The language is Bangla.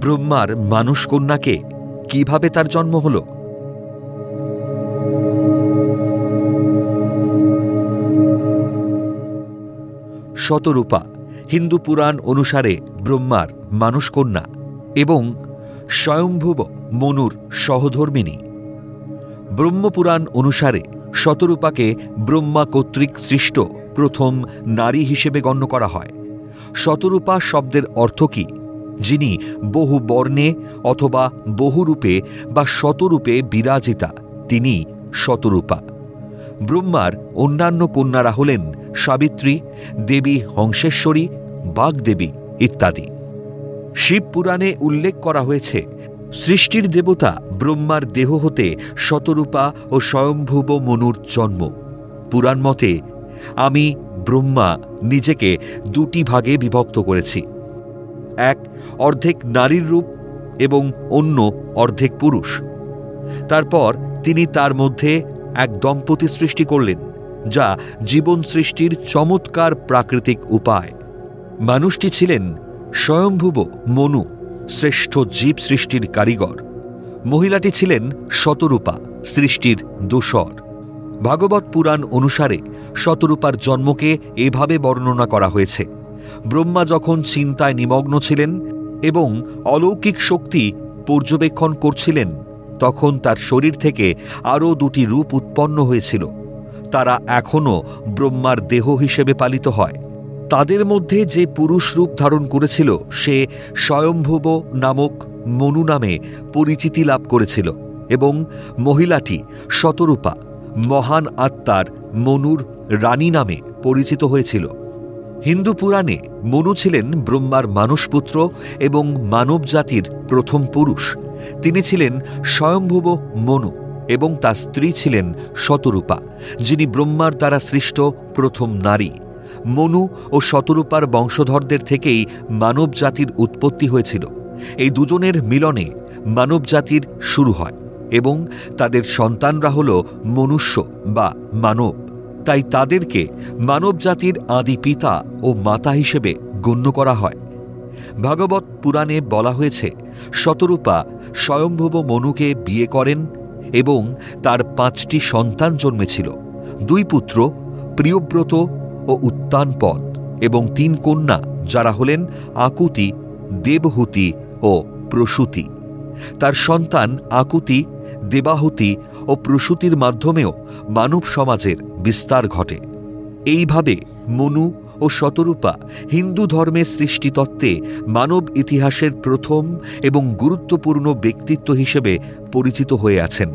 ব্রহ্মার মানুষ কন্যাকে কিভাবে তার জন্ম হল? শতরূপা হিন্দু পুরাণ অনুসারে ব্রহ্মার মানুষ কন্যা এবং স্বয়ম্ভুব মনুর সহধর্মিণী। ব্রহ্মপুরাণ অনুসারে শতরূপাকে ব্রহ্মা কর্তৃক সৃষ্ট প্রথম নারী হিসেবে গণ্য করা হয়। শতরূপা শব্দের অর্থ কি? যিনি বহু বর্ণে অথবা বহুরূপে বা শতরূপে বিরাজিতা, তিনি শতরূপা। ব্রহ্মার অন্যান্য কন্যারা হলেন সাবিত্রী, দেবী হংসেশ্বরী, বাগদেবী ইত্যাদি। শিব পুরাণে উল্লেখ করা হয়েছে, সৃষ্টির দেবতা ব্রহ্মার দেহ হতে শতরূপা ও স্বয়ম্ভুব মনুর জন্ম। পুরাণ মতে আমি ব্রহ্মা নিজেকে দুটি ভাগে বিভক্ত করেছি, এক অর্ধেক নারীর রূপ এবং অন্য অর্ধেক পুরুষ। তারপর তিনি তার মধ্যে এক দম্পতি সৃষ্টি করলেন, যা জীবন সৃষ্টির চমৎকার প্রাকৃতিক উপায়। মানুষটি ছিলেন স্বয়ম্ভুব মনু, শ্রেষ্ঠ জীব সৃষ্টির কারিগর। মহিলাটি ছিলেন শতরূপা, সৃষ্টির দোসর। ভাগবত পুরাণ অনুসারে শতরূপার জন্মকে এভাবে বর্ণনা করা হয়েছে, ব্রহ্মা যখন চিন্তায় নিমগ্ন ছিলেন এবং অলৌকিক শক্তি পর্যবেক্ষণ করছিলেন, তখন তার শরীর থেকে আরও দুটি রূপ উৎপন্ন হয়েছিল। তারা এখনও ব্রহ্মার দেহ হিসেবে পালিত হয়। তাদের মধ্যে যে পুরুষ রূপ ধারণ করেছিল সে স্বয়ম্ভুব নামক মনু নামে পরিচিতি লাভ করেছিল এবং মহিলাটি শতরূপা মহান আত্মার মনুর রানী নামে পরিচিত হয়েছিল। হিন্দু পুরাণে মনু ছিলেন ব্রহ্মার মানুষপুত্র এবং মানব জাতির প্রথম পুরুষ। তিনি ছিলেন স্বয়ম্ভুব মনু এবং তার স্ত্রী ছিলেন শতরূপা, যিনি ব্রহ্মার দ্বারা সৃষ্ট প্রথম নারী। মনু ও শতরূপার বংশধরদের থেকেই মানব জাতির উৎপত্তি হয়েছিল। এই দুজনের মিলনে মানব জাতির শুরু হয় এবং তাদের সন্তানরা হল মনুষ্য বা মানব। তাই তাদেরকে মানব জাতির আদি পিতা ও মাতা হিসেবে গণ্য করা হয়। ভাগবত পুরাণে বলা হয়েছে, শতরূপা স্বয়ম্ভুব মনুকে বিয়ে করেন এবং তার 5টি সন্তান জন্মেছিল, 2 পুত্র প্রিয়ব্রত ও উত্তানপদ এবং 3 কন্যা, যারা হলেন আকুতি, দেবহূতি ও প্রসূতি। তার সন্তান আকুতি, দেবাহুতি ও প্রসূতির মাধ্যমেও মানব সমাজের বিস্তার ঘটে। এইভাবে মনু ও শতরূপা হিন্দু ধর্মের সৃষ্টিতত্ত্বে মানব ইতিহাসের প্রথম এবং গুরুত্বপূর্ণ ব্যক্তিত্ব হিসেবে পরিচিত হয়ে আছেন।